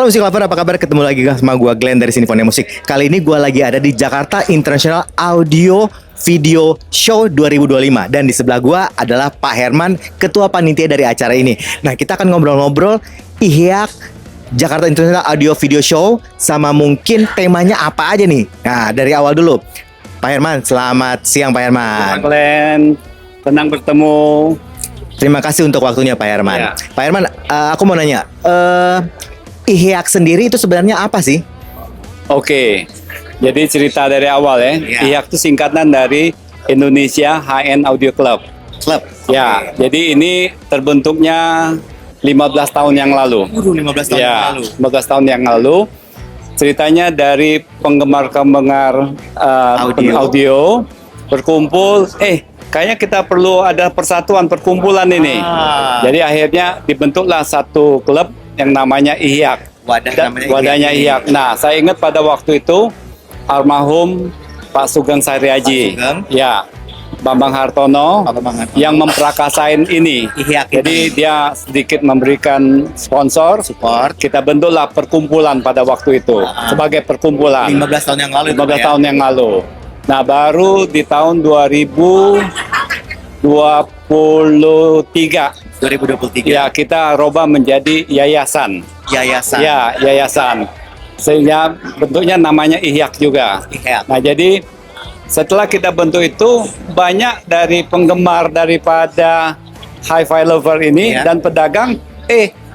Halo musik lover, apa kabar? Ketemu lagi sama gue Glenn dari Sinfonia Musik. Kali ini gue lagi ada di Jakarta International Audio Video Show 2025. Dan di sebelah gue adalah Pak Herman, ketua panitia dari acara ini. Nah, kita akan ngobrol-ngobrol IHIAK Jakarta International Audio Video Show, sama mungkin temanya apa aja nih. Nah, dari awal dulu, Pak Herman, selamat siang Pak Herman. Pak Glenn, senang bertemu. Terima kasih untuk waktunya Pak Herman. Ya. Pak Herman, aku mau nanya, IHIAK sendiri itu sebenarnya apa sih? Oke, jadi cerita dari awal ya. IHIAK itu singkatan dari Indonesia High-End Audio Club. Klub. Ya, jadi ini terbentuknya 15 tahun yang lalu. 15 tahun yang lalu. 15 tahun yang lalu. Ceritanya dari penggemar-penggemar audio berkumpul, kayaknya kita perlu ada persatuan perkumpulan ini. Jadi akhirnya dibentuklah satu klub yang namanya IHIAK. Wadahnya IHIAK. Nah, saya ingat pada waktu itu almarhum Pak Sugeng Sariaji, ya, Bambang Hartono, yang memprakasain ini. IHIAK. Jadi dia sedikit memberikan sponsor. Support. Kita bentuklah perkumpulan pada waktu itu sebagai perkumpulan. 15 tahun yang lalu. 15 tahun yang lalu. Nah, baru di tahun 2023 ya kita robah menjadi yayasan. Ya, yayasan. Sehingga bentuknya namanya IHIAK juga. IHIAK. Nah, jadi setelah kita bentuk itu, banyak dari penggemar daripada hi-fi lover ini dan pedagang,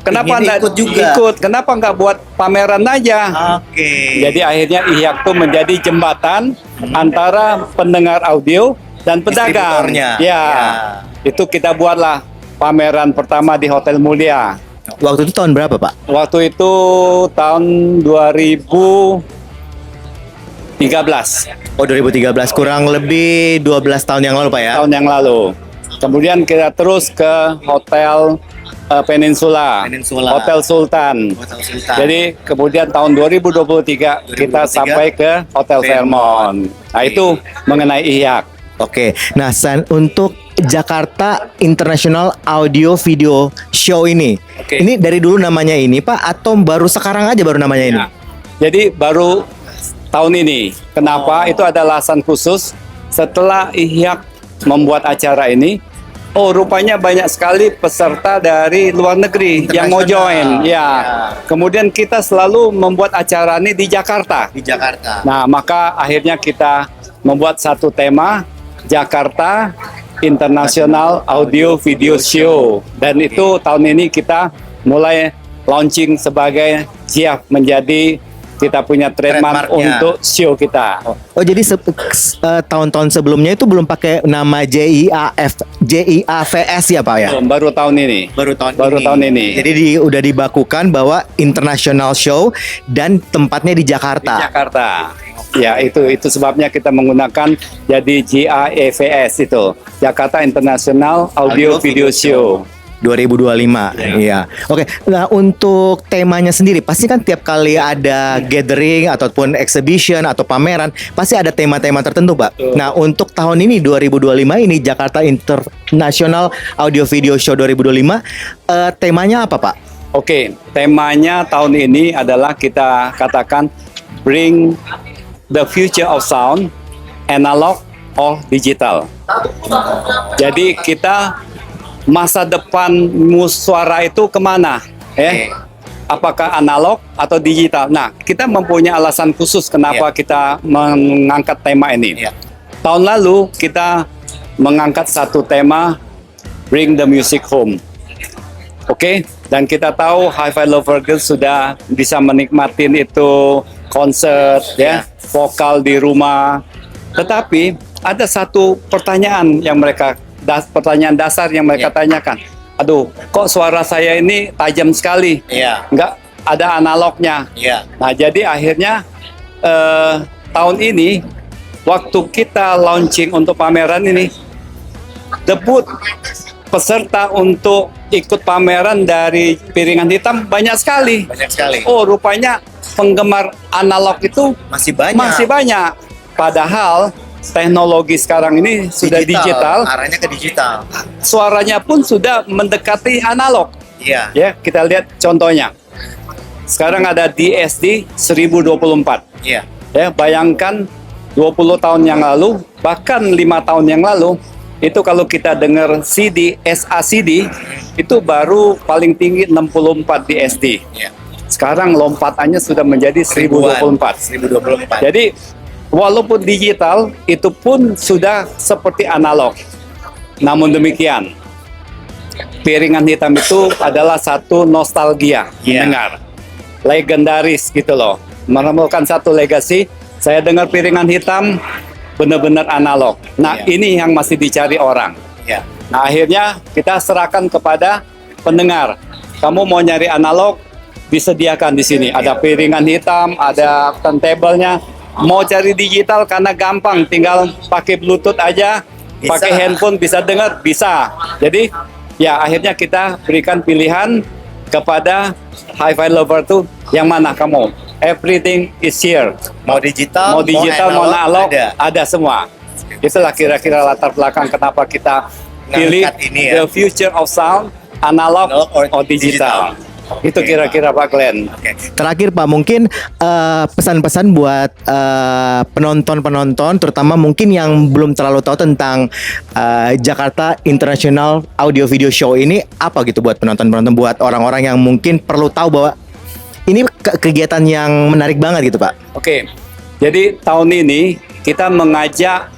kenapa ingin nggak ikut juga? Kenapa nggak buat pameran aja? Oke. Jadi akhirnya IHIAK itu menjadi jembatan antara pendengar audio dan pedagang. Distributornya. Ya, itu kita buatlah pameran pertama di Hotel Mulia. Waktu itu tahun berapa, Pak? Waktu itu tahun 2013. Oh, 2013. Kurang lebih 12 tahun yang lalu, Pak ya? Tahun yang lalu. Kemudian kita terus ke Hotel Peninsula, Hotel Sultan. Jadi kemudian tahun 2023 kita sampai ke Hotel Fairmont. Nah, itu mengenai IHIAK. Oke. Nah, untuk Jakarta International Audio Video Show ini, ini dari dulu namanya ini, Pak, atau baru sekarang aja baru namanya ini? Jadi baru tahun ini. Kenapa? Itu ada alasan khusus. Setelah IHIAK membuat acara ini, rupanya banyak sekali peserta dari luar negeri yang mau join. Kemudian kita selalu membuat acara ini di Jakarta. Nah, maka akhirnya kita membuat satu tema, Jakarta International Audio Video Show. Dan itu tahun ini kita mulai launching sebagai JIAF, menjadi kita punya trademark untuk show kita. Oh, jadi tahun-tahun sebelumnya itu belum pakai nama JIAVS ya, Pak ya? Baru tahun ini. Baru tahun ini. Jadi udah dibakukan bahwa international show dan tempatnya di Jakarta. Di Jakarta. Ya, itu sebabnya kita menggunakan jadi JIAVS itu, Jakarta International Audio Video Show 2025. Iya. Oke. Nah, untuk temanya sendiri pasti kan tiap kali ada gathering ataupun exhibition atau pameran pasti ada tema-tema tertentu, Pak. Nah, untuk tahun ini 2025 ini Jakarta International Audio Video Show 2025, temanya apa, Pak? Oke, temanya tahun ini adalah kita katakan Bring the Future of Sound, Analog or Digital. Jadi kita masa depan suara itu kemana? Apakah analog atau digital? Nah, kita mempunyai alasan khusus kenapa kita mengangkat tema ini. Tahun lalu kita mengangkat satu tema, Bring the Music Home. Dan kita tahu hi-fi lover girls sudah bisa menikmatin itu konser, vokal di rumah. Tetapi ada satu pertanyaan yang pertanyaan dasar yang mereka tanyakan. Aduh, kok suara saya ini tajam sekali? Nggak ada analognya. Nah, jadi akhirnya tahun ini waktu kita launching untuk pameran ini, debut peserta untuk ikut pameran dari Piringan Hitam banyak sekali. Oh, rupanya penggemar analog itu masih banyak. Padahal teknologi sekarang ini sudah digital, arahnya ke digital. Suaranya pun sudah mendekati analog. Iya. Ya, kita lihat contohnya. sekarang ada DSD 1024. Iya. Ya, bayangkan 20 tahun yang lalu, bahkan 5 tahun yang lalu, itu kalau kita dengar CD, SACD, itu baru paling tinggi 64 DSD. Iya. Sekarang lompatannya sudah menjadi 1024. 1024. Jadi, walaupun digital, itu pun sudah seperti analog. Namun demikian, piringan hitam itu adalah satu nostalgia Iya. mendengar. Legendaris gitu loh. Menemukan satu legacy. Saya dengar piringan hitam benar-benar analog. Nah, Iya. ini yang masih dicari orang. Iya. Nah, akhirnya kita serahkan kepada pendengar. Kamu mau nyari analog, disediakan di sini. Ada piringan hitam, ada turntable-nya. Mau cari digital karena gampang, tinggal pakai Bluetooth aja, Bisa. pakai handphone bisa dengar, bisa. Jadi, ya akhirnya kita berikan pilihan kepada hi-fi lover tuh yang mana kamu. Everything is here. Mau digital, Mau analog, ada semua. Itulah kira-kira latar belakang kenapa kita pilih Ngangkat ini ya. the future of sound, analog Analog or or digital. Oke, Itu kira-kira Pak Glenn. Oke. Terakhir Pak, mungkin pesan-pesan buat penonton-penonton, terutama mungkin yang belum terlalu tahu tentang Jakarta International Audio Video Show ini apa gitu buat penonton-penonton, buat orang-orang yang mungkin perlu tahu bahwa ini kegiatan yang menarik banget gitu Pak. Oke, jadi tahun ini kita mengajak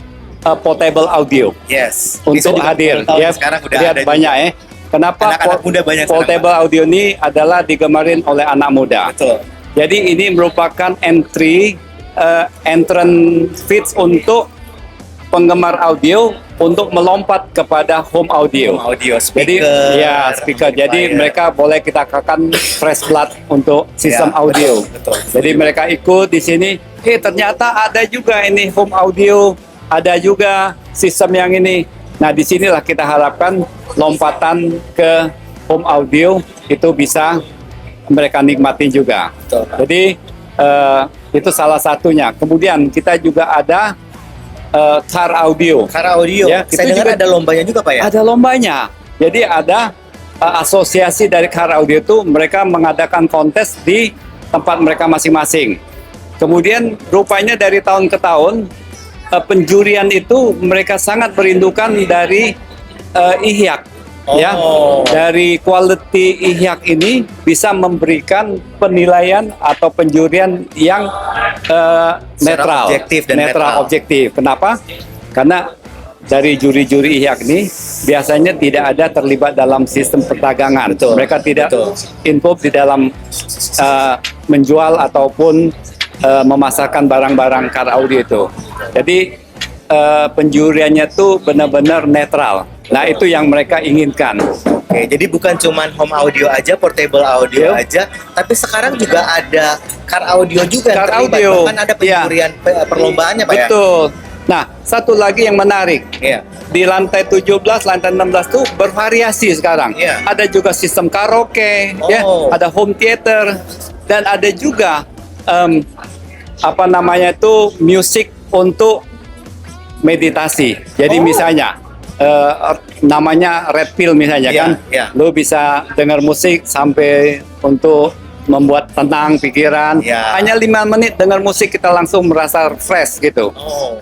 portable audio Yes. untuk hadir. Ya, Sekarang udah lihat ada banyak ya. Kenapa Anak-anak muda banyak portable audio ini adalah digemarin oleh anak muda? Betul. Jadi ini merupakan entrance feeds untuk penggemar audio untuk melompat kepada home audio. Audio Jadi speaker. ya speaker. Jadi amplifier. mereka boleh kita katakan fresh blood untuk sistem Ya, audio. betul. Jadi mereka ikut di sini. Ternyata ada juga ini home audio, ada juga sistem yang ini. Nah, disinilah kita harapkan lompatan ke home audio itu bisa mereka nikmati juga. Betul, Pak. Jadi itu salah satunya. Kemudian kita juga ada car audio. Karena audio. Ya, Saya itu dengar juga- ada lombanya juga Pak ya. Ada lombanya. Jadi ada asosiasi dari car audio itu mereka mengadakan kontes di tempat mereka masing-masing. Kemudian rupanya dari tahun ke tahun penjurian itu mereka sangat merindukan dari ihyak. Ya, Oh. dari quality ihyak ini bisa memberikan penilaian atau penjurian yang netral, objektif dan netral. objektif. Kenapa? Karena dari juri-juri ihyak ini biasanya tidak ada terlibat dalam sistem perdagangan. Betul, Mereka tidak betul. involved di dalam menjual ataupun memasarkan barang-barang car audio itu. Jadi penjuriannya tuh benar-benar netral. Nah, itu yang mereka inginkan. Oke, jadi bukan cuman home audio aja, portable audio aja, tapi sekarang juga ada car audio juga yang Car terlibat. audio. Bahkan ada penjurian perlombaannya Pak ya. Betul. Nah, satu lagi yang menarik. Iya. Di lantai 17, lantai 16 tuh bervariasi sekarang. Iya. Ada juga sistem karaoke, ya, Oh. ada home theater, dan ada juga musik untuk meditasi. Jadi Oh. misalnya namanya red pill misalnya Iya, kan, iya. lu bisa dengar musik sampai untuk membuat tenang pikiran. Iya. Hanya 5 menit dengar musik kita langsung merasa fresh gitu. Oh.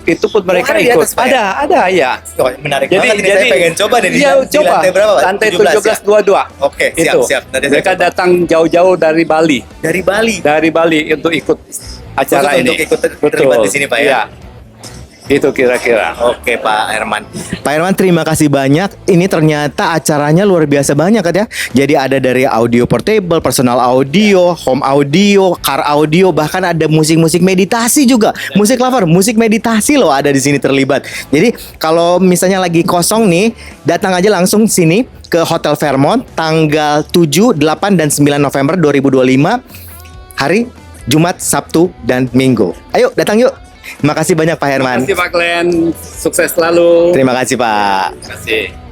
Itu pun mereka ada di ikut. atas, Pak, ya? Ada ya. Oh, menarik banget ini, saya pengen coba deh di, iya, di coba. lantai berapa Pak? Lantai 17 ya? 1722. Oke, siap, Itu. siap. Nanti saya Mereka coba. datang jauh-jauh dari Bali. Dari Bali. Dari Bali untuk ikut acara Khusus ini. untuk ikut terlibat di sini, Pak, ya? Iya. Itu kira-kira. Oke Pak Herman. Pak Herman, terima kasih banyak. Ini ternyata acaranya luar biasa banyak kan ya. Jadi ada dari audio portable, personal audio, home audio, car audio, bahkan ada musik-musik meditasi juga. Musik lover, musik meditasi loh ada di sini terlibat. Jadi kalau misalnya lagi kosong nih, datang aja langsung sini ke Hotel Fairmont tanggal 7, 8 dan 9 November 2025. Hari Jumat, Sabtu dan Minggu. Ayo datang yuk. Terima kasih banyak Pak Herman. Terima kasih Pak Glenn. Sukses selalu. Terima kasih Pak. Terima kasih.